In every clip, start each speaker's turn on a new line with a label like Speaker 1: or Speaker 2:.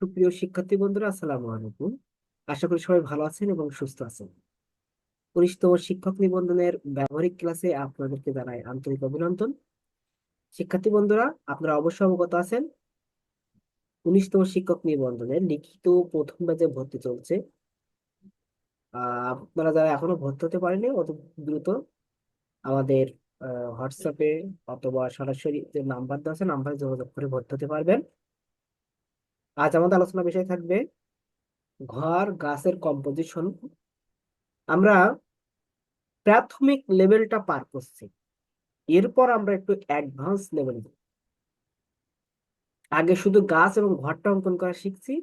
Speaker 1: সুপ্রিয় শিক্ষার্থী বন্ধুরা, আসসালামু আলাইকুম। আশা করি সবাই ভালো আছেন এবং সুস্থ আছেন। 19তম শিক্ষক নিবন্ধনের ব্যবহারিক ক্লাসে আপনাদেরকে জানাই আন্তরিক অভিনন্দন। শিক্ষার্থী বন্ধুরা, আপনারা অবশ্যই অবগত আছেন 19তম শিক্ষক নিবন্ধনের লিখিত প্রথম ব্যাচে ভর্তি চলছে। আপনারা যারা এখনো ভর্তি হতে পারেনি অত দ্রুত আমাদের হোয়াটসঅ্যাপে অথবা সরাসরি যে নাম্বার দেওয়া আছে নাম্বারে যোগাযোগ করে ভর্তি হতে পারবেন। আজ আমাদের আলোচনা বিষয় থাকবে ঘর গাছের কম্পোজিশন। আমরা প্রাথমিক লেভেলটা পার করছি, এরপর আমরা একটু অ্যাডভান্স লেভেলে যাব। আগে শুধু গাছ এবং ঘরটা অঙ্কন করা শিখছি,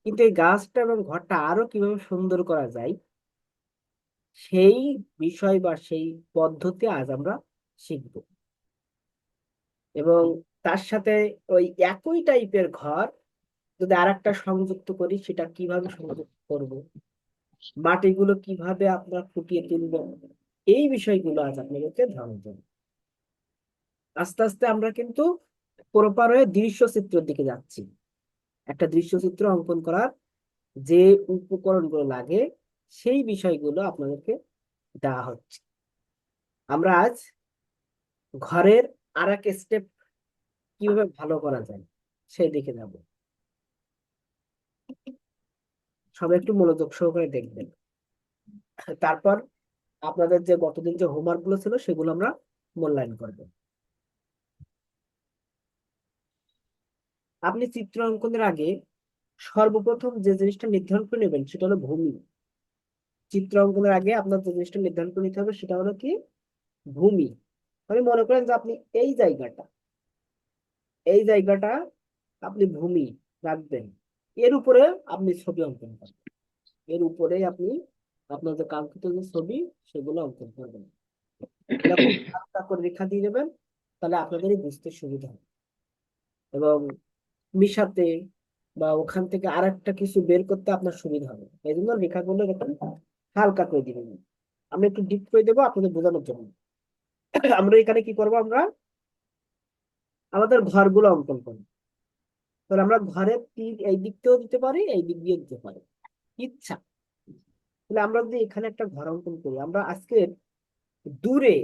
Speaker 1: কিন্তু এই গাছটা এবং ঘরটা আরো কিভাবে সুন্দর করা যায় সেই বিষয় বা সেই পদ্ধতি আজ আমরা শিখব। এবং তার সাথে ওই একই টাইপের ঘর যদি আরেকটা সংযুক্ত করি, সেটা কিভাবে সংযুক্ত করব, মাটিগুলো কিভাবে আমরা ফুটিয়ে তুলব, এই বিষয়গুলো আজ আপনাদেরকে ধারণা দেব। আস্তে আস্তে আমরা কিন্তু প্রপার হয়ে দৃশ্য চিত্রের দিকে যাচ্ছি। একটা দৃশ্যচিত্র অঙ্কন করার যে উপকরণগুলো লাগে সেই বিষয়গুলো আপনাদেরকে দেওয়া হচ্ছে। আমরা আজ ঘরের আর এক স্টেপ কিভাবে ভালো করা যায় সেই দিকে যাব। সবাই একটু মনোযোগ সহকারে দেখবেন। তারপর আপনাদের যে গতদিন যে হোমওয়ার্ক গুলো ছিল সেগুলো আমরা মূল্যায়ন করব। আপনি চিত্র অঙ্কনের আগে সর্বপ্রথম যে জিনিসটা নির্ধারণ করে নেবেন সেটা হলো ভূমি। চিত্র অঙ্কনের আগে আপনার যে জিনিসটা নির্ধারণ করে নিতে হবে সেটা হলো কি? ভূমি। মানে মনে করেন যে আপনি এই জায়গাটা এই জায়গাটা আপনি ভূমি রাখবেন, এর উপরে আপনি ছবি অঙ্কন করবেন। এর উপরে আপনি আপনার যে কাঙ্ক্ষিত যে ছবি সেগুলো অঙ্কন করবেন। এরকম হালকা করে রেখা দিয়ে দেবেন, তাহলে আপনাদেরই বুঝতে সুবিধা হবে। এবং মিশাতে বা ওখান থেকে আর একটা কিছু বের করতে আপনার সুবিধা হবে, এই জন্য রেখাগুলো এরকম হালকা করে দিবেন। আমি একটু ডিপ করে দেবো আপনাদের বোঝানোর জন্য। আমরা এখানে কি করবো, আমরা আমাদের ঘরগুলো অঙ্কন করবো। তাহলে আমরা ঘরের তীর এই দিক থেকেও দিতে পারি, এই দিক দিয়ে দিতে পারি, ইচ্ছা। তাহলে আমরা যদি এখানে একটা ঘর অঙ্কন করি, আমরা আজকের দূরে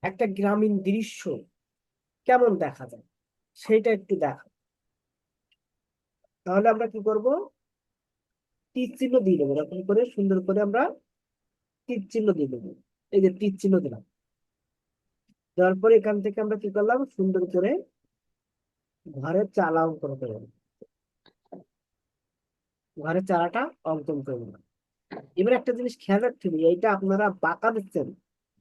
Speaker 1: একটা গ্রামীণ দৃশ্য কেমন দেখা যায় সেটা একটু দেখা। তাহলে আমরা কি করব, তীর চিহ্ন দিয়ে দেবো, এরকম করে সুন্দর করে আমরা তীর চিহ্ন দিয়ে দেবো। এই যে তীর চিহ্ন দিলাম, দেওয়ার পরে এখান থেকে আমরা কি করলাম, সুন্দর করে ঘরের চালা অঙ্কন করে দিলাম। ঘরের চালাটা অঙ্কন করে দিলাম। এবার একটা জিনিস খেয়াল রাখতে হবে, এইটা আপনারা বাঁকা দিচ্ছেন,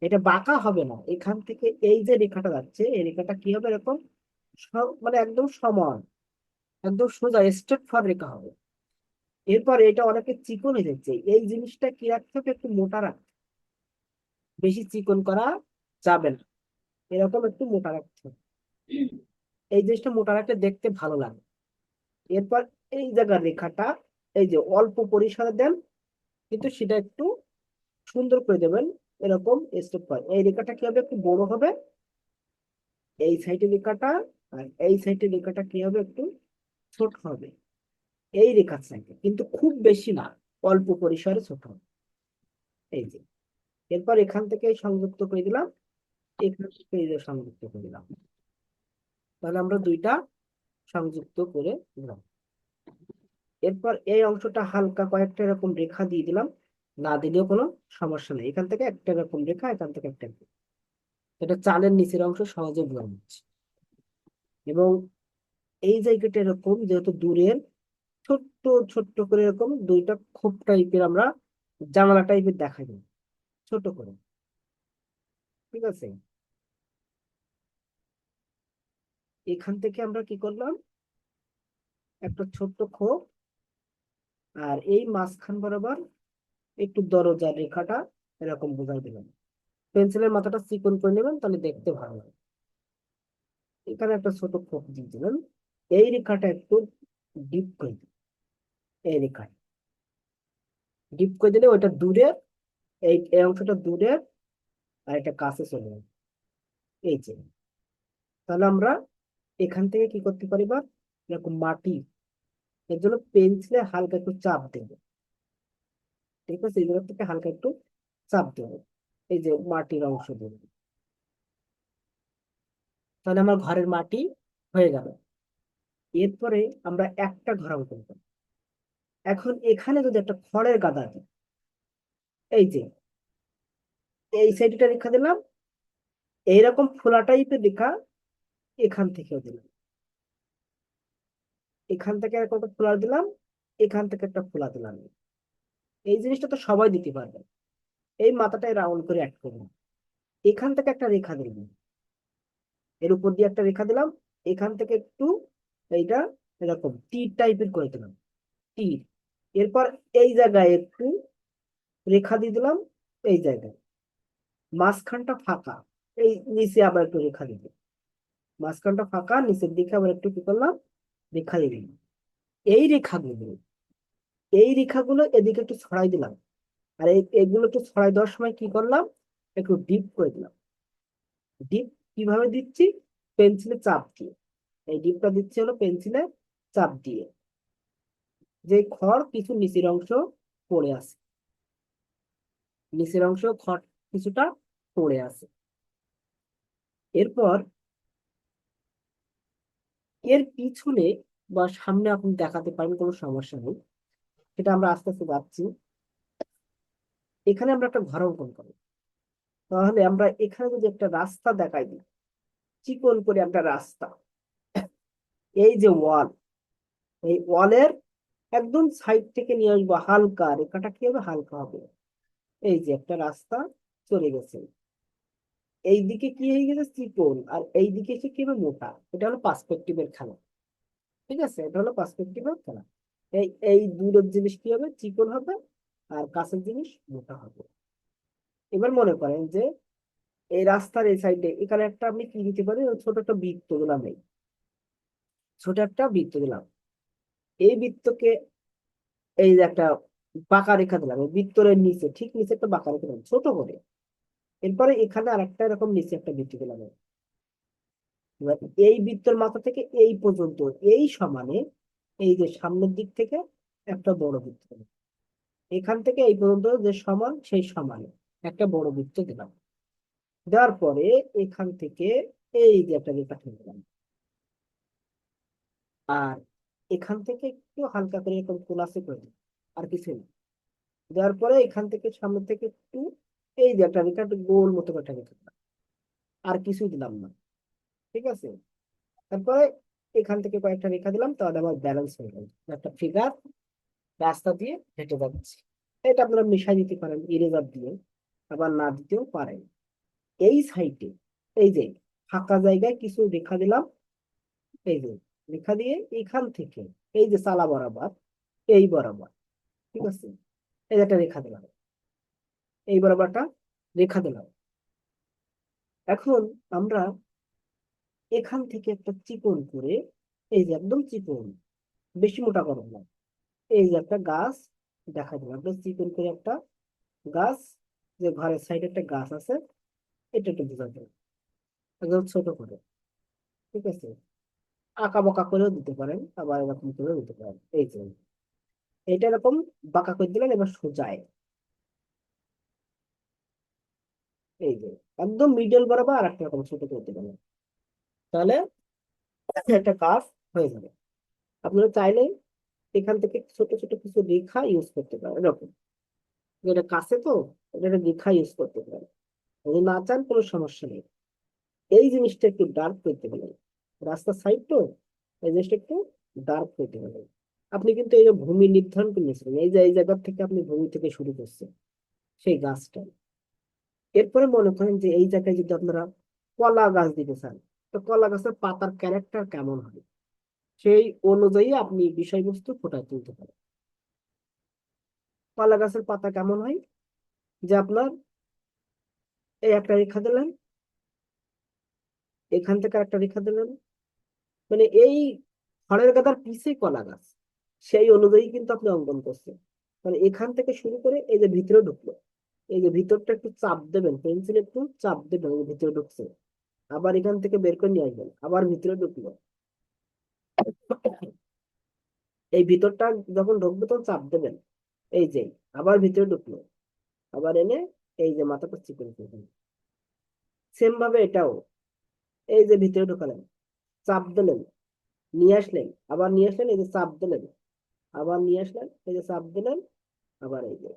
Speaker 1: এটা বাঁকা হবে না। এখান থেকে এই যে রেখাটা যাচ্ছে এই রেখাটা কি হবে, এরকম মানে একদম সমান, একদম সোজা স্ট্রেট ফর রেখা হবে। এরপর এটা অনেকে চিকন হয়ে যাচ্ছে, এই জিনিসটা কি রাখতে হবে, একটু মোটা রাখতে হবে। বেশি চিকন করা যাবে না, এরকম একটু মোটা রাখতে হবে। এই জিনিসটা মোটা রাখলে দেখতে ভালো লাগে। এরপর এই জায়গার রেখাটা এই যে অল্প পরিসরে দেন, কিন্তু সেটা একটু সুন্দর করে দেবেন। এরকম স্টেপ হয়, এই রেখাটা কি হবে, একটু বড় হবে এই সাইডের রেখাটা, আর এই সাইডের রেখাটা কি হবে, একটু ছোট হবে। এই রেখার সাইডে কিন্তু খুব বেশি না, অল্প পরিসরে ছোট হবে। এই যে এরপর এখান থেকে সংযুক্ত করে দিলাম, এখান থেকে এই যে সংযুক্ত করে দিলাম। তাহলে আমরা দুইটা সংযুক্ত করে দিলাম। এরপর এই অংশটা হালকা কয়েকটা এরকম রেখা দিয়ে দিলাম, না দিলেও কোনো সমস্যা নেই। এখান থেকে একটা এরকম রেখা, এখান থেকে একটা রেখা। এটা চালের নিচের অংশ সহজে বোঝা যাচ্ছে। এবং এই জায়গাটা এরকম যেহেতু দূরের, ছোট্ট ছোট্ট করে এরকম দুইটা খোপ টাইপের আমরা জানালা টাইপের দেখাই দিই ছোট করে। ঠিক আছে, এখান থেকে আমরা কি করলাম, একটা ছোট্ট খোপ, আর এই মাঝখান বরাবর একটু দরজার রেখাটা এরকম বোঝাই দিলাম। পেন্সিলের মাথাটা চিকন করে নেবেন, তাহলে দেখতে ভালো লাগে। এখানে একটা ছোট খোপ দিয়ে দিলেন, এই রেখাটা একটু ডিপ করে দিন। এই রেখায় ডিপ করে দিলে ওইটা দূরের, এই এই অংশটা দূরের, আর এটা কাছে চলে যাবে। এই যে, তাহলে আমরা এখান থেকে কি করতে পারি, বা এরকম মাটি এর জন্য পেন্সিলে হালকা একটু চাপ দেবে। ঠিক আছে, এই জায়গা থেকে হালকা একটু চাপ দেবে, এই যে মাটির অংশ দেবে। তাহলে আমার ঘরের মাটি হয়ে গেল। এরপরে আমরা একটা ঘর অঙ্কন করি। এখন এখানে যদি একটা খড়ের গাদা দিই, এই যে এই সাইডটা রেখা দিলাম, এইরকম ফোলা টাইপের রেখা এখান থেকেও দিলাম, এখান থেকে একটা ফোলা দিলাম, এখান থেকে একটা ফোলা দিলাম। এই জিনিসটা তো সবাই দিতে পারবে। এই মাথাটাই রাউন্ড করে অ্যাড করবো। এখান থেকে একটা রেখা দিলাম, এর উপর দিয়ে একটা রেখা দিলাম, এখান থেকে একটু এইটা এরকম তীর টাইপের করে দিলাম, তীর। এরপর এই জায়গায় একটু রেখা দিয়ে দিলাম, এই জায়গায় মাঝখানটা ফাঁকা, এই নিচে আবার একটু রেখা দিলাম, মাঝখানটা ফাঁকা, নিচের দিকে আবার একটু কি করলাম, রেখা দিয়ে দিলাম। এই রেখাগুলো এই রেখাগুলো এদিকে একটু ছড়াই দিলাম। আর এগুলো একটু ছড়াই দেওয়ার সময় কি করলাম, একটু ডিপ করে দিলাম। ডিপ কিভাবে দিচ্ছি, পেন্সিলে চাপ দিয়ে। এই ডিপটা দিচ্ছি হলো পেন্সিলে চাপ দিয়ে, যে খড় কিছু নিচের অংশ পড়ে আছে, নিচের অংশ খড় কিছুটা পড়ে আছে। এরপর এর পিছনে বা সামনে আপনি দেখাতে পারেন, কোনো সমস্যা নেই, সেটা আমরা আস্তে আস্তে যাচ্ছি। এখানে আমরা একটা ঘর অঙ্কন করি। তাহলে আমরা এখানে যদি একটা রাস্তা দেখাই দিই, চিকন করে একটা রাস্তা, এই যে ওয়াল, এই ওয়ালের একদম সাইড থেকে নিয়ে আসবো, হালকা রেখাটা কি হবে, হালকা হবে। এই যে একটা রাস্তা চলে গেছে, এই দিকে কি হয়ে গেছে, চিকন, আর এই দিকে এসে কি হবে, মোটা। এটা হলো পার্সপেক্টিভের খেলা। ঠিক আছে, এটা হলো পার্সপেক্টিভের খেলা। এই এই দূরের জিনিস কি হবে, চিকন হবে, আর কাছের জিনিস মোটা হবে। এবার মনে করেন যে এই রাস্তার এই সাইডে এখানে একটা আপনি কি দিতে পারেন, ছোট একটা বৃত্ত দিলাম, এই ছোট একটা বৃত্ত দিলাম, এই বৃত্তকে এই যে একটা বাঁকা রেখা দিলাম, এই বৃত্তের নিচে ঠিক নিচে একটা বাঁকা রেখা দিলাম ছোট করে। এরপরে এখানে আর একটা এরকম নিচে একটা বৃত্ত দিলাম। এবার এই বৃত্তের মাথা থেকে এই পর্যন্ত এই সমানে, এই যে সামনের দিক থেকে একটা বড় বৃত্ত দিলাম, এখান থেকে এই পর্যন্ত যে সমান সেই সমানে একটা বড় বৃত্ত দিলাম। দেওয়ার পরে এখান থেকে এই যে একটা রেখা টেনে দিলাম, আর এখান থেকে একটু হালকা করে এরকম কোলাসে করে দিলাম, আর কিছু না। দেওয়ার পরে এখান থেকে সামনে থেকে একটু এই যে একটা রেখা, একটু গোল মতো করে একটা রেখা দিলাম, আর কিছুই দিলাম না। ঠিক আছে, তারপরে এখান থেকে কয়েকটা রেখা দিলাম, তাহলে আমার ব্যালেন্স হয়ে গেল, একটা ফিগার রাস্তা দিয়ে হেঁটে যাচ্ছে। এটা আপনারা মিশাই দিতে পারেন ইরেজার দিয়ে, আবার না দিতেও পারেন। এই সাইডে এই যে ফাঁকা জায়গায় কিছু রেখা দিলাম, এই যে রেখা দিয়ে এখান থেকে এই যে চালা বরাবর, এই বরাবর, ঠিক আছে, এই যে একটা রেখা দিলাম, এই বরাবর একটা রেখা দিলাম। এখন আমরা এখান থেকে একটা চিকন করে, এই যে একদম চিকন, বেশি মোটা করব না, এই যে একটা গাছ দেখা দিলাম, একটা চিকন করে একটা গাছ, যে ঘরের সাইডে একটা গাছ আছে, এটা একটু বোঝা যায় একদম ছোট করে। ঠিক আছে, আঁকা বাঁকা করেও দিতে পারেন, আবার এরকম করেও দিতে পারেন। এই যে এটা এরকম বাঁকা করে দিলেন, এবার সোজায় এই যে একদম মিডল বরাবর আর একটা রকম ছোট করে দিবেন, তাহলে একটা কাজ হয়ে যাবে। আপনারা চাইলে এখান থেকে ছোট ছোট কিছু রেখা ইউজ করতে পারেন, এরকম, এটা কাছে তো, এটা একটা রেখা ইউজ করতে পারেন। যদি না চান কোনো সমস্যা নেই। এই জিনিসটা একটু ডার্ক করতে পারেন, রাস্তার সাইড তো, এই জিনিসটা একটু ডার্ক করতে পারেন। আপনি কিন্তু এই যে ভূমি নির্ধারণ করে নিয়েছিলেন, এই যে এই জায়গা থেকে আপনি ভূমি থেকে শুরু করছেন সেই গাছটা। এরপরে মনে করেন যে এই জায়গায় যদি আপনারা কলা গাছ দিতে চান, তো কলা গাছের পাতার ক্যারেক্টার কেমন হবে, সেই অনুযায়ী আপনি বিষয়বস্তু ফুটায় তুলতে পারেন। কলা গাছের পাতা কেমন হয়, যে আপনার এই একটা রেখা দিলেন, এখান থেকে একটা রেখা দিলেন, মানে এই খড়ের গাদার পিছে কলা গাছ, সেই অনুযায়ী কিন্তু আপনি অঙ্কন করছেন। মানে এখান থেকে শুরু করে এই যে ভিতরে ঢুকলো, এই যে ভিতরটা একটু চাপ দেবেন, পেন্সিল একটু চাপ দেবেন, এই যে ভিতরে ঢুকছে, আবার এখান থেকে বের করে নিয়ে আসবেন, আবার ভিতরে ঢুকলো, এই ভিতরটা যখন ঢুকবে তখন চাপ দেবেন, এই যে আবার ভিতরে ঢুকলো, আবার এনে এই যে মাথাটা চিকন করবেন। সেম ভাবে এটাও, এই যে ভিতরে ঢুকালেন, চাপ দিলেন, নিয়ে আসলেন, আবার নিয়ে আসলেন, এই যে চাপ দিলেন, আবার নিয়ে আসলেন, এই যে চাপ দিলেন, আবার এই যে,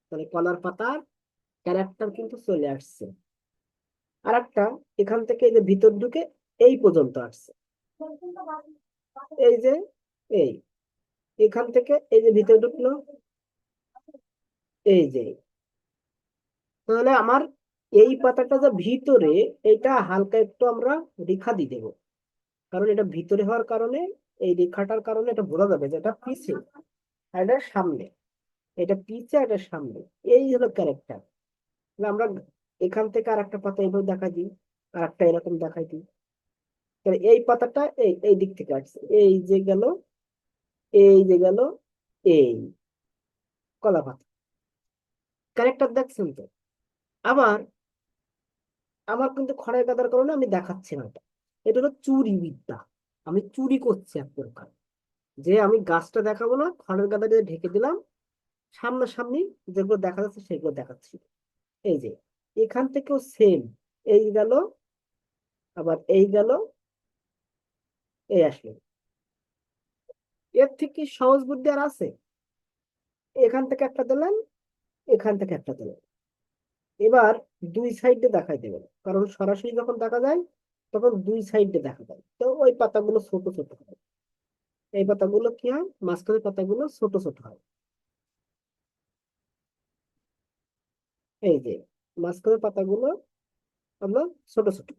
Speaker 1: তাহলে কলার পাতার ক্যারেক্টার কিন্তু চলে আসছে। আর একটা, এখান থেকে এই যে ভিতর ঢুকে এই পর্যন্ত আসছে, এই যে, এই এখান থেকে এই যে ভিতরে ঢুকলো, এই যে, তাহলে আমার এই পাতাটা যে ভিতরে, এটা হালকা একটু আমরা রেখা দিয়ে দেবো, কারণ এটা ভিতরে হওয়ার কারণে, এই রেখাটার কারণে এটা বোঝা যাবে যে এটা পিছে আর এটা সামনে, এটা পিছে আর এটা সামনে, এই হলো ক্যারেক্টার। আমরা এখান থেকে আর একটা পাতা এইভাবে দেখা দিই, আর একটা এরকম দেখাই দিই, তাহলে এই পাতাটা এই এই দিক থেকে আসছে, এই যে গেল, এই যে গেল, এই কলা পাতা, ক্যারেক্টার দেখছেন তো? আবার আমার কিন্তু খড়ের গাদার কারণে আমি দেখাচ্ছি না এটা, এটা হলো চুরি বিদ্যা, আমি চুরি করছি এক প্রকার, যে আমি গাছটা দেখাবো না, খড়ের গাদা দিয়ে ঢেকে দিলাম, সামনাসামনি যেগুলো দেখা যাচ্ছে সেগুলো দেখাচ্ছি। এই যে এখান থেকেও সেম, এই গেল, আবার এই গেল, এই আসলো, এর থেকে সহজ বুদ্ধি আর আছে? এখান থেকে একটা দিলেন, এখান থেকে একটা দিলেন, এবার দুই সাইডে দেখাই দেবেন, কারণ সরাসরি যখন দেখা যায় তখন দুই সাইডে দেখা যায়, তো ওই পাতাগুলো ছোট ছোট হয়, এই পাতাগুলো কি হয়, মাঝখানের পাতাগুলো ছোট ছোট হয়, এই যে মাঝখানের পাতাগুলো আমরা ছোট ছোট,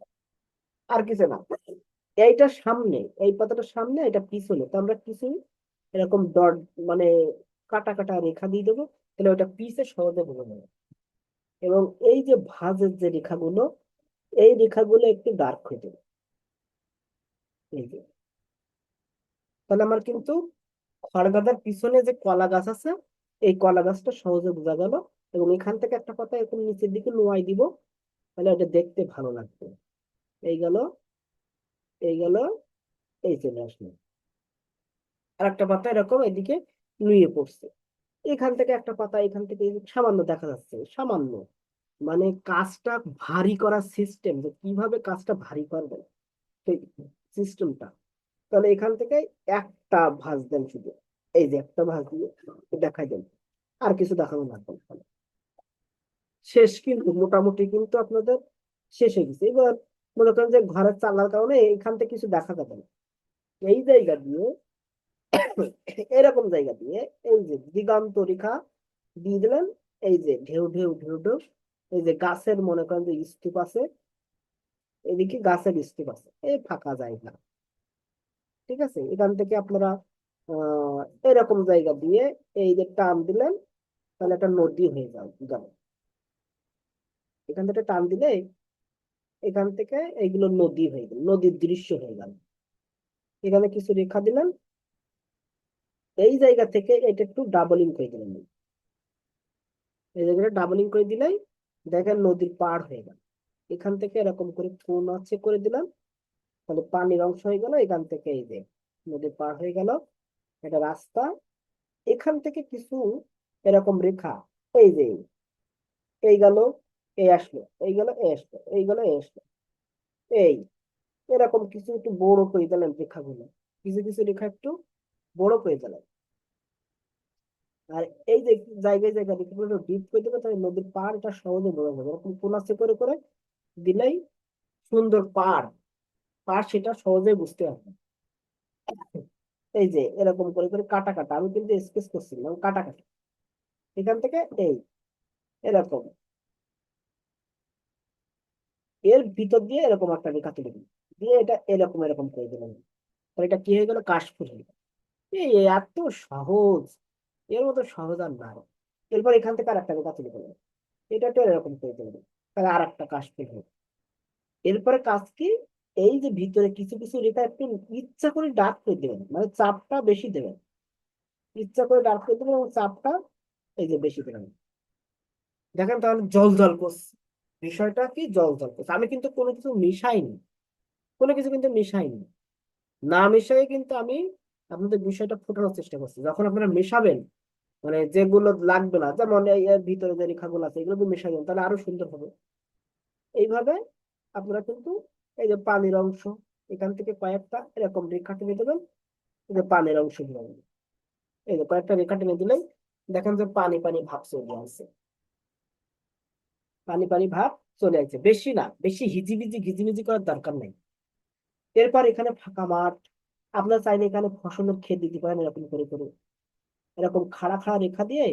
Speaker 1: আর কিছু না। এইটা সামনে, এই পাতাটা সামনে, এটা পিছনে, তো আমরা কিছু এরকম ডট, মানে কাটা কাটা রেখা দিয়ে দেবো, তাহলে ওটা পিছে সহজে বোঝা যাবে। এবং এই যে ভাঁজের যে রেখাগুলো, এই রেখাগুলো একটু ডার্ক হয়ে যাবে, এই যে, তাহলে আমার কিন্তু খড়গাদার পিছনে যে কলা গাছ আছে, এই কলা গাছটা সহজে বোঝা গেল। এবং এখান থেকে একটা পাতা এরকম নিচের দিকে নোয়াই দিব, তাহলে এটা দেখতে ভালো লাগবে। এই গেল, এই গেল, এই চলে আসলো, আর একটা পাতা এরকম এদিকে নুয়ে পড়ছে, এখান থেকে একটা পাতা, এখান থেকে সামান্য দেখা যাচ্ছে, সামান্য, মানে কাজটা ভারী করার সিস্টেম, যে কিভাবে কাজটা ভারী করবেন সেই সিস্টেমটা। তাহলে এখান থেকে একটা ভাঁজ দেন শুধু, এই যে একটা ভাঁজ দিয়ে দেখাই দেন, আর কিছু দেখানো লাগবে না। শেষ কিন্তু মোটামুটি কিন্তু আপনাদের শেষ হয়ে গেছে। এবার মনে করেন যে ঘরের চালার কারণে এখান থেকে কিছু দেখা যাবে না, এই জায়গা দিয়ে, এরকম জায়গা দিয়ে এই যে দিগন্ত রেখা দিয়ে দিলেন, এই যে ঢেউ ঢেউ ঢেউ ঢেউ, এই যে গাছের মনে করেন যে স্তূপ আছে, এদিকে গাছের স্তূপ আছে, এই ফাঁকা জায়গা, ঠিক আছে, এখান থেকে আপনারা আহ এরকম জায়গা দিয়ে এই যে টান দিলেন, তাহলে একটা নদী হয়ে গেল, এখান থেকে টান দিলে এখান থেকে এইগুলো নদী হয়ে গেল, নদীর দৃশ্য হয়ে গেল। এখানে কিছু রেখা দিলেন, এই জায়গা থেকে এটা একটু ডাবলিং করে দিলেন, এই জায়গাটা ডাবলিং করে দিলেই দেখেন নদীর পাড় হয়ে গেল। এখান থেকে এরকম করে কোন আছে করে দিলাম, তাহলে পানির অংশ হয়ে গেল, এখান থেকে এই যে নদীর পার হয়ে গেল, এটা রাস্তা, এখান থেকে কিছু এরকম রেখা, এই যে এই গেল, এই আসলো, এই গেল, এই আসলো, এই গেল, এই আসলো, এই এরকম কিছু একটু বড় করে দিলেন রেখাগুলো, কিছু কিছু রেখা একটু বড় করে দিলেন। আর এই যে জায়গায় জায়গায় রেখাগুলো ডিপ করে দেবে, তাহলে নদীর পাড় এটা সহজে বোঝা যাবে, এরকম কোন আছে করে করে দিলেই সুন্দর পাড়, পাড় সেটা সহজে বুঝতে পারবে। এই যে এরকম করে করে কাটা কাটা, আমি কিন্তু স্কেচ করছিলাম কাটা কাটা, এখান থেকে এই এরকম, এর ভিতর দিয়ে এরকম একটা রেখা তুলে দিন, দিয়ে এটা এরকম এরকম করে দিলাম, তাহলে এটা কি হয়ে গেল, কাশফুল হয়ে গেল। এই এত সহজ, এর মতো সহজ আর না। এরপর এখান থেকে আর একটা রেখা তুলে দিলাম, এটা তো এরকম করে দিলাম, তাহলে আর একটা কাশফুল হয়ে গেল। এরপরে কাজ কি, এই যে ভিতরে কিছু কিছু রেখা একটু ইচ্ছা করে ডার্ক করে দেবেন, মানে চাপটা বেশি দেবেন, ইচ্ছা করে ডার্ক করে দেবেন এবং চাপটা এই যে বেশি দেবেন, দেখেন তাহলে জল জল করছে, বিষয়টা কি জল জল করছে, আমি কিন্তু কোনো কিছু মিশাইনি, কোনো কিছু কিন্তু মিশাইনি, না মিশাই কিন্তু আমি আপনাদের বিষয়টা ফোটানোর চেষ্টা করছি। যখন আপনারা মেশাবেন, মানে যেগুলো লাগবে না, যেমন এই এর ভিতরে যে রেখাগুলো আছে এগুলো যদি মেশাবেন তাহলে আরো সুন্দর হবে। এইভাবে আপনারা কিন্তু এই যে পানির অংশ, এখান থেকে কয়েকটা এরকম রেখা টেনে দেবেন, এই যে পানির অংশ দিয়ে দেবেন। এই যে কয়েকটা রেখা টেনে দিলেই দেখেন যে পানি পানি ভাব চলে আসছে, পানি পানি ভাব চলে আসছে। বেশি না, বেশি হিজিবিজি ঘিজিমিজি করার দরকার নেই। এরপর এখানে ফাঁকা মাঠ, আপনার চাইলে এখানে ফসলের ক্ষেত দিতে পারেন এরকম করে করে, এরকম খাড়া খাড়া রেখা দিয়ে,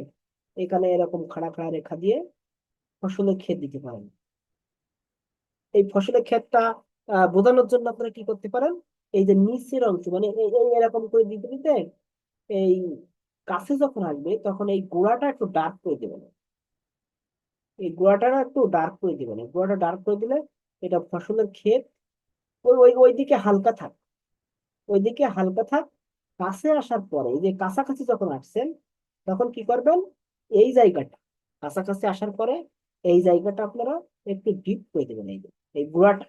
Speaker 1: এখানে এরকম খাড়া খাড়া রেখা দিয়ে ফসলের ক্ষেত দিতে পারেন। এই ফসলের ক্ষেতটা বোঝানোর জন্য আপনারা কি করতে পারেন, এই যে নিচের অংশ মানে এই এরকম করে দিতে দিতে এই কাছে যখন আসবে তখন এই গোড়াটা একটু ডার্ক করে দেবেন। এই গোড়াটা একটু ডার্ক করে দিবেন, এই গোড়াটা ডার্ক করে দিলে এটা ফসলের ক্ষেত ওই ওই ওইদিকে হালকা থাক, ওইদিকে হালকা থাক। কাছে আসার পরে এই যে কাছাকাছি যখন আসছেন তখন কি করবেন, এই জায়গাটা কাছাকাছি আসার পরে এই জায়গাটা আপনারা একটু ডিপ করে দেবেন। এই যে এই গোড়াটা,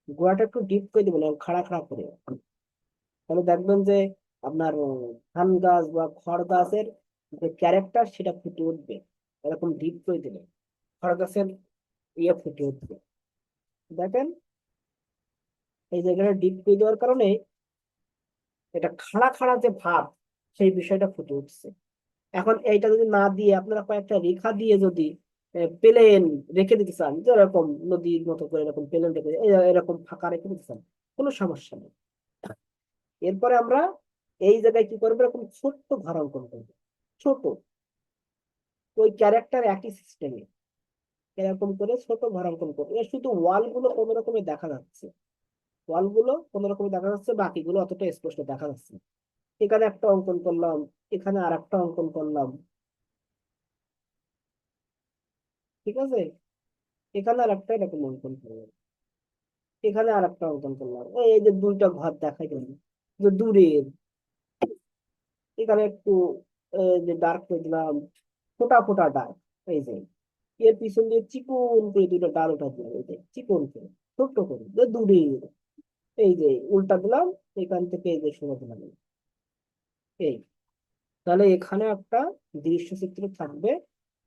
Speaker 1: গোড়াটা একটু ডিপ করে দেবেন খাড়া খাড়া করে। তাহলে দেখবেন যে আপনার ধান গাছ বা খড় গাছের যে ক্যারেক্টার সেটা ফুটে উঠবে। এরকম ডিপ করে দিলে খড় গাছের ইয়ে ফুটে উঠবে। দেখেন এই জায়গাটা ডিপ করে দেওয়ার কারণে এটা খাড়া খাড়া যে ভাব সেই বিষয়টা ফুটে উঠছে। এখন এইটা যদি না দিয়ে আপনারা কয়েকটা রেখা দিয়ে যদি প্লেন রেখে দিতে চান, যেরকম নদীর মতো করে এরকম প্লেন রেখে এরকম ফাঁকা রেখে দিতে চান, কোনো সমস্যা নেই। এরপরে আমরা এই জায়গায় কি করবো, এরকম ছোট্ট ঘর অঙ্কন করবো, ছোট ওই ক্যারেক্টার একই সিস্টেমে এরকম করে ছোট ঘর অঙ্কন করবো। এর শুধু ওয়াল গুলো কোনো রকমে দেখা যাচ্ছে, ওয়াল গুলো কোনো রকমে দেখা যাচ্ছে, বাকিগুলো অতটা স্পষ্ট দেখা যাচ্ছে না। এখানে একটা অঙ্কন করলাম, এখানে আর একটা অঙ্কন করলাম, ঠিক আছে, এখানে আর একটা এরকম অঙ্কন করলাম, এখানে আর একটা অঙ্কন করলাম। এই যে দুইটা ঘর দেখাই গেল যে দূরের, এখানে একটু যে ডার্ক করে দিলাম, ফোটা ফোটা ডার্ক। এই যে এর পিছন দিয়ে চিকন করে দুটো ডাল উঠা দিলাম, এই যে চিকন করে ছোট্ট করে যে দূরের, এই যে উল্টা দিলাম, এখান থেকে এই যে সরে দিলাম। এই তাহলে এখানে একটা দৃশ্য চিত্র থাকবে,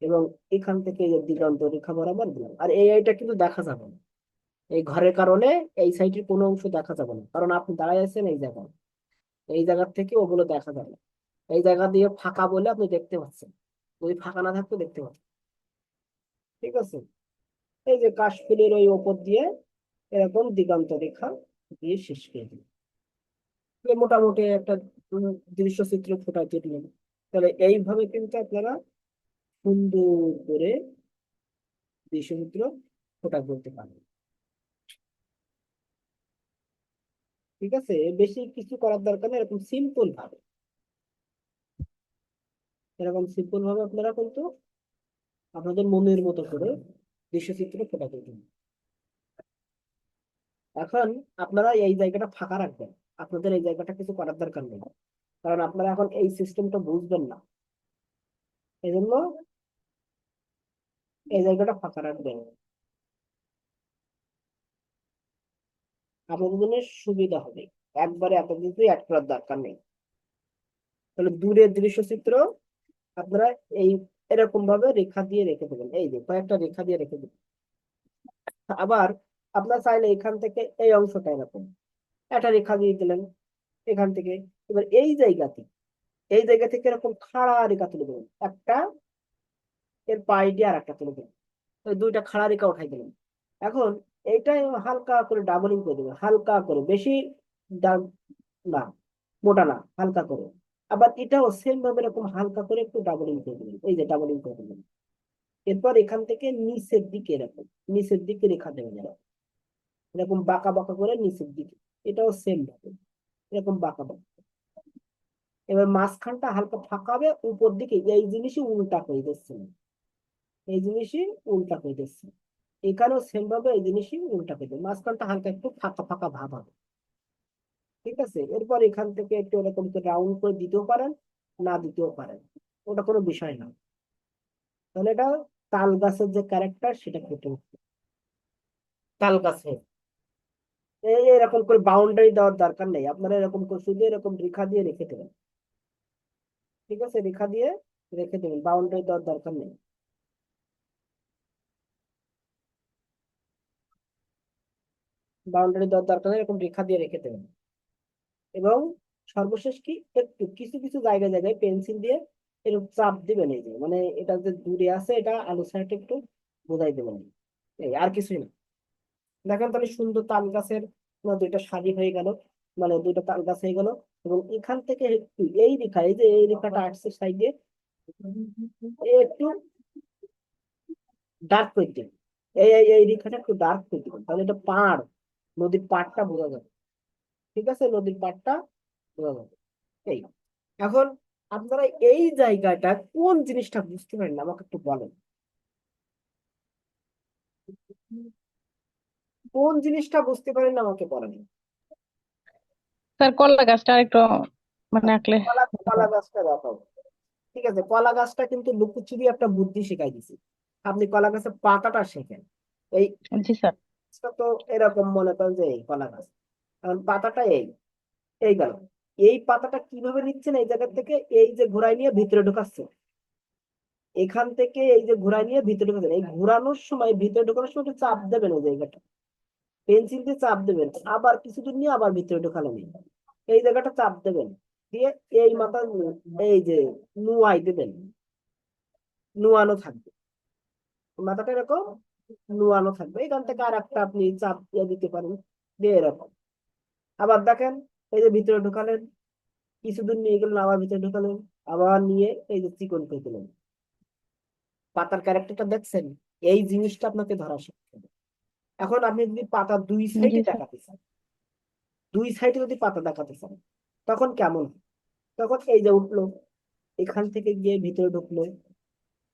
Speaker 1: এবং এখান থেকে এই যে দিগন্ত রেখা বরাবর দিলাম। আর এই এইটা কিন্তু দেখা যাবে না এই ঘরের কারণে, এই সাইডের কোনো অংশ দেখা যাবে না, কারণ আপনি দাঁড়ায় আছেন এই জায়গায়, এই জায়গা থেকে ওগুলো দেখা যাবে না। এই জায়গা দিয়ে ফাঁকা বলে আপনি দেখতে পাচ্ছেন, যদি ফাঁকা না থাকতো দেখতে পাচ্ছেন, ঠিক আছে। এই যে কাশফুলের ওই ওপর দিয়ে এরকম দিগন্ত রেখা দিয়ে শেষ করে দিল, মোটামুটি একটা উম, দৃশ্য চিত্র ফুটাইতে দিলেন। তাহলে এইভাবে কিন্তু আপনারা সুন্দর করে দৃশ্য চিত্র ফুটা করতে পারেন, ঠিক আছে। বেশি কিছু করার দরকার নেই, এরকম সিম্পল ভাবে, এরকম সিম্পল ভাবে আপনারা কিন্তু আপনাদের মনের মতো করে দৃশ্যচিত্র ফুটাতে পারেন। এখন আপনারা এই জায়গাটা ফাঁকা রাখবেন, আপনাদের এই জায়গাটা কিছু করার দরকার নেই, কারণ আপনারা এখন এই সিস্টেমটা বুঝবেন না। এই জন্য এই জায়গাটা ফাঁকা রাখবেন, আপনাদের জন্য সুবিধা হবে। একবারে এত কিছু অ্যাড করার দরকার নেই। তাহলে দূরের দৃশ্যচিত্র আপনারা এই এরকম ভাবে রেখা দিয়ে রেখে দেবেন, এই যে কয়েকটা রেখা দিয়ে রেখে দেবেন। আবার আপনার চাইলে এখান থেকে এই অংশটা এরকম একটা রেখা দিয়ে দিলেন এখান থেকে। এবার এই জায়গাতে, এই জায়গা থেকে এরকম খাড়া রেখা তুলে দেবেন একটা, এর পাশ দিয়ে আর একটা তুলে দেবেন, ওই দুইটা খাড়া রেখা উঠাই দিলেন। এখন এইটাই হালকা করে ডাবলিং করে দেবেন, হালকা করে, বেশি ডা- না, মোটা না, হালকা করে। আবার এটাও সেম ভাবে এরকম হালকা করে একটু ডাবলিং করে দিবেন, এই যে ডাবলিং করে দিবেন। এরপর এখান থেকে নিচের দিকে এরকম, নিচের দিকে রেখা দেবেন এরকম, এরকম বাঁকা বাঁকা করে নিচের দিকে, এটাও সেম ভাবে এরকম বাঁকা বাঁকা। এবার মাঝখানটা হালকা ফাঁকা হবে, উপর দিকে এই জিনিসই উল্টা হয়ে যাচ্ছে, এই জিনিসই উল্টা হয়ে যাচ্ছে। এখানেও সেম ভাবে এই জিনিসই উল্টা হয়ে যাবে, মাঝখানটা হালকা একটু ফাঁকা ফাঁকা ভাব হবে, ঠিক আছে। এরপর এখান থেকে একটু এরকম রাউন্ড করে দিতেও পারেন, না দিতেও পারেন, ওটা কোনো বিষয় না। তাহলে এটা তাল গাছের যে ক্যারেক্টার সেটা ফুটে উঠবে, তাল গাছে এই এরকম করে বাউন্ডারি দেওয়ার দরকার নেই, আপনারা এরকম করে শুধু এরকম রেখা দিয়ে রেখে দেবেন। ঠিক আছে, রেখা দিয়ে রেখে দেবেন, বাউন্ডারি দেওয়ার দরকার নেই। বাউন্ডারি দেওয়ার দরকার নেই, এরকম রেখা দিয়ে রেখে দেবেন। এবং সর্বশেষ কি, একটু কিছু কিছু জায়গায় জায়গায় পেন্সিল দিয়ে এরকম চাপ দিবেন, এই যে মানে এটা যে দূরে আছে এটা আলু সাইড একটু বোঝাই দেবেন। এই আর কিছুই না। দেখেন তাহলে সুন্দর তাল গাছের দুইটা সারি হয়ে গেল, মানে দুইটা তাল গাছ হয়ে গেল। এবং এখান থেকে একটু এই রেখা, এই যে এই রেখাটা আসছে সাইডে, একটু ডার্ক করে দিন। এই রেখাটা একটু ডার্ক করে দিবেন, তাহলে এটা পাড়, নদীর পাড়টা বোঝা যাবে। ঠিক আছে, নদীর পাড়টা বোঝা যাবে। এই এখন আপনারা এই জায়গাটা কোন জিনিসটা বুঝতে পারেন না আমাকে একটু বলেন। কোন জিনিসটা বুঝতে পারেন না আমাকে বলেন।
Speaker 2: স্যার কলা গাছটা একটু মানে
Speaker 1: আচ্ছা,
Speaker 2: আঁকলে
Speaker 1: কলা
Speaker 2: ভালো
Speaker 1: কলা
Speaker 2: হয়।
Speaker 1: গাছটা দেখাবো। ঠিক আছে, কলা গাছটা কিন্তু লুকোচুরি একটা বুদ্ধি শিখাই দিছি। আপনি কলা গাছের পাতাটা শেখেন। এই
Speaker 2: জি স্যার।
Speaker 1: গাছটা তো এরকম মনে করেন যে এই কলা গাছ, কারণ পাতাটা এই এই গেল। এই পাতাটা কিভাবে নিচ্ছেন, এই জায়গা থেকে এই যে ঘোরায় নিয়ে ভিতরে ঢুকাচ্ছে, এখান থেকে এই যে ঘোরায় নিয়ে ভিতরে ঢুকাচ্ছেন, এই ঘোরানোর সময় ভিতরে ঢোকানোর সময় একটু চাপ দেবেন ওই জায়গাটা, পেন্সিল দিয়ে চাপ দেবেন, আবার কিছুদূর নিয়ে আবার ভিতরে ঢোকালেন, এই জায়গাটা চাপ দেবেন, দিয়ে এই মাথা এই যে নুয়াই দেবেন, নুয়ানো থাকবে, মাথাটা এরকম নুয়ানো থাকবে। এখান থেকে আর একটা আপনি চাপ দিয়ে দিতে পারেন, দিয়ে এরকম। আবার দেখেন, এই যে ভিতরে ঢোকালেন, কিছুদূর নিয়ে গেলেন, আবার ভিতরে ঢোকালেন, আবার নিয়ে এই যে চিকন করে দিলেন। পাতার ক্যারেক্টারটা দেখছেন, এই জিনিসটা আপনাকে ধরা শিখতে হবে। এখন আপনি যদি পাতা দুই
Speaker 2: জি
Speaker 1: সাইডে
Speaker 2: স্যার।
Speaker 1: দেখাতে চান, দুই সাইডে যদি পাতা দেখাতে চান, তখন কেমন হয়? তখন এই যে উঠলো, এখান থেকে গিয়ে ভিতরে ঢুকলো,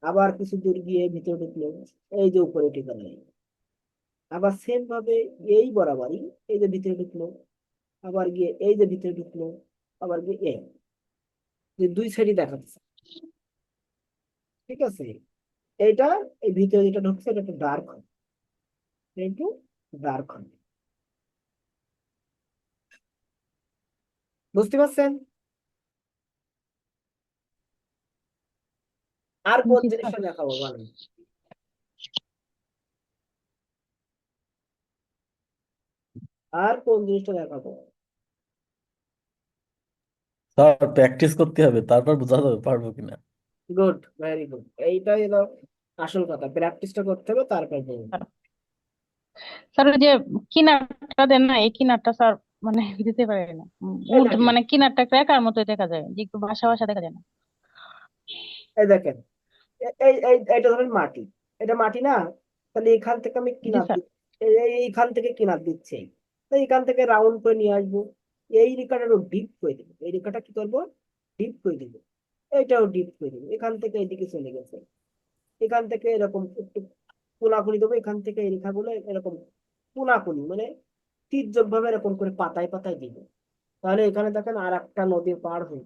Speaker 1: আবার কিছু দূর গিয়ে ভিতরে ঢুকলো, এই যে উপরে উঠে গেল। আবার সেম ভাবে এই বরাবরই এই যে ভিতরে ঢুকলো, আবার গিয়ে এই যে ভিতরে ঢুকলো, আবার গিয়ে এই যে দুই সাইডে দেখাচ্ছে। ঠিক আছে, এইটা এই ভিতরে যেটা ঢুকছে এটা একটু ডার্ক হবে, একটু ডার্ক হবে। বুঝতে পারছেন? আর কোন
Speaker 2: জি স্যার।
Speaker 1: জিনিসটা দেখাবো বলেন। আর কোন জিনিসটা দেখাবো?
Speaker 3: স্যার প্র্যাকটিস করতে হবে, তারপর বোঝা যাবে পারবো কিনা।
Speaker 1: গুড, ভেরি গুড, এইটাই হলো আসল কথা, প্র্যাকটিসটা করতে হবে তারপর বলবো।
Speaker 2: স্যার ওই যে কিনারটা দেন না, এই কিনারটা স্যার মানে দিতে পারে না।
Speaker 1: এই দেখেন,
Speaker 2: মানে কিনারটা একটা একার মতোই দেখা যায়, যে একটু বাসা বাসা দেখা যায় না।
Speaker 1: এই দেখেন, এইটা ধরেন মাটি, এটা মাটি না, তাহলে এখান থেকে আমি
Speaker 2: জি
Speaker 1: কিনার
Speaker 2: স্যার।
Speaker 1: দিচ্ছি, এইখান থেকে কিনার দিচ্ছি, তো এখান থেকে রাউন্ড করে নিয়ে আসবো, এই রেখাটা ডিপ করে দেবো, এই রেখাটা কি করবো, ডিপ করে দেবো, এইটাও ডিপ করে দেবো, এখান থেকে এইদিকে চলে গেছে, এখান থেকে এরকম একটু কোনাকুনি দেবো, এখান থেকে এই রেখাগুলো এরকম কোনাকুনি মানে তির্যক ভাবে এরকম করে পাতায় পাতায় দিব। তাহলে এখানে দেখেন আর একটা নদীর পাড় হয়ে,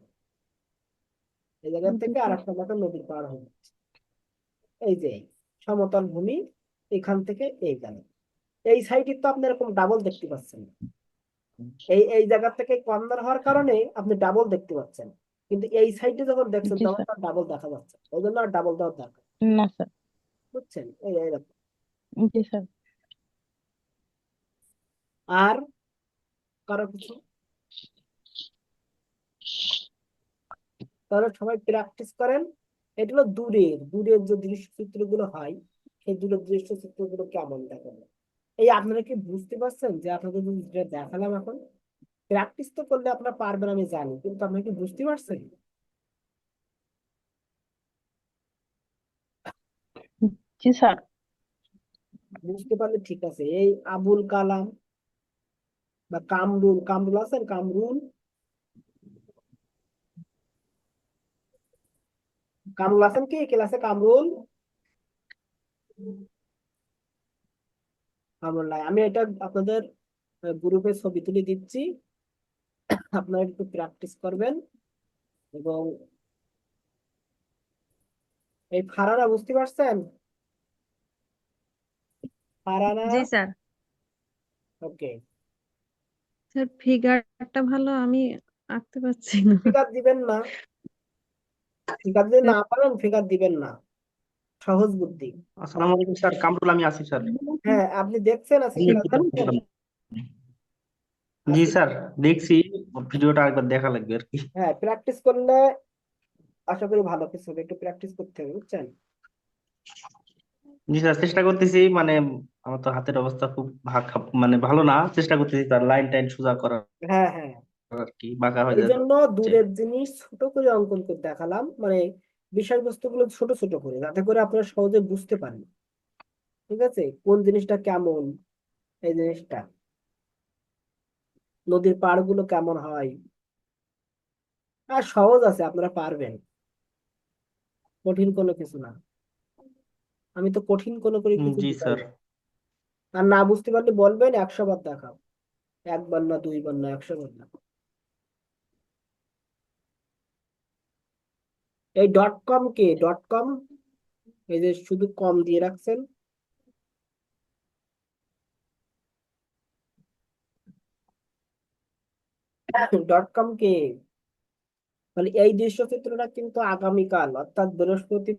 Speaker 1: এই জায়গা
Speaker 2: জি
Speaker 1: থেকে আর
Speaker 2: স্যার।
Speaker 1: একটা দেখেন নদীর পাড় হয়ে, এই যে এই সমতল ভূমি, এখান থেকে এই গেল। এই সাইডে তো আপনি এরকম ডাবল দেখতে পাচ্ছেন না। এই জায়গা থেকে কর্নার হওয়ার কারণে আপনি ডাবল দেখতে পাচ্ছেন, কিন্তু এই সাইডে যখন দেখছেন
Speaker 2: জি
Speaker 1: তখন
Speaker 2: স্যার।
Speaker 1: তার ডাবল দেখা যাচ্ছে, ওই জন্য আর ডাবল দেওয়ার দরকার।
Speaker 2: না স্যার।
Speaker 1: বুঝছেন, এই এরকম।
Speaker 2: জি স্যার।
Speaker 1: আর কারো কিছু, তাহলে সবাই প্র্যাকটিস করেন। এগুলো দূরের দূরের যে দৃশ্যচিত্র গুলো হয়, সেই দূরের দৃশ্যচিত্র গুলো কেমন দেখেন। এই আপনারা কি বুঝতে পারছেন যে আপনাদের যেটা দেখালাম এখন, প্র্যাকটিস তো করলে আপনারা পারবেন আমি জানি, কিন্তু আপনারা কি বুঝতে পারছেন?
Speaker 2: জি স্যার।
Speaker 1: বুঝতে পারলে ঠিক আছে। এই আবুল কালাম বা কামরুল, কামরুল আছেন, কামরুল, কামরুল আছেন কি ক্লাসে, কামরুল? কামরুল নাই, আমি এটা আপনাদের গ্রুপে ছবি তুলে দিচ্ছি, আপনারা একটু প্র্যাকটিস করবেন। এবং এই ফারানা বুঝতে পারছেন, ফারানা?
Speaker 4: জি স্যার।
Speaker 1: ওকে,
Speaker 4: স্যার ফিগারটা ভালো আমি আঁকতে পারছি না।
Speaker 1: ফিগার দিবেন না, ফিগার যদি না পারেন ফিগার দিবেন না, সহজ বুদ্ধি।
Speaker 5: আসসালামু আলাইকুম স্যার, কামরুল আমি আছি স্যার।
Speaker 1: হ্যাঁ, আপনি দেখছেন আজকে
Speaker 5: জি
Speaker 1: খেলাটা?
Speaker 5: জি
Speaker 1: আজকে
Speaker 5: স্যার, দেখছি। ভিডিওটা আরেকবার দেখা লাগবে আর কি।
Speaker 1: হ্যাঁ, প্র্যাকটিস করলে আশা করি ভালো কিছু হবে, একটু প্র্যাকটিস করতে হবে, বুঝছেন?
Speaker 5: জি স্যার, চেষ্টা করতেছি। মানে আমার তো হাতের অবস্থা খুব মানে ভালো না, চেষ্টা করতেছি তার লাইন টাইন সোজা করার
Speaker 1: হ্যাঁ হ্যাঁ,
Speaker 5: আর কি, বাঁকা হয়ে
Speaker 1: এই জন্য
Speaker 5: যাচ্ছে।
Speaker 1: দূরের জিনিস ছোট করে অঙ্কন করে দেখালাম, মানে বিষয়বস্তুগুলো ছোট ছোট করে, যাতে করে আপনারা সহজে বুঝতে পারেন। ঠিক আছে, কোন জিনিসটা কেমন, এই জিনিসটা নদীর পাড় গুলো কেমন হয়, আর সহজ আছে, আপনারা পারবেন, কঠিন কোনো কিছু না। আমি তো কঠিন কোনো করে কিছু
Speaker 5: জি
Speaker 1: বুঝাই
Speaker 5: স্যার।
Speaker 1: না। আর না বুঝতে পারলে বলবেন, 100 বার দেখাও, একবার না, 2 বার না, 100 বার না। এই ডট কম কে, ডট কম, এই যে শুধু কম দিয়ে রাখছেন, ডট কম কে, তাহলে এই দৃশ্যচিত্রটা কিন্তু আগামীকাল অর্থাৎ বৃহস্পতি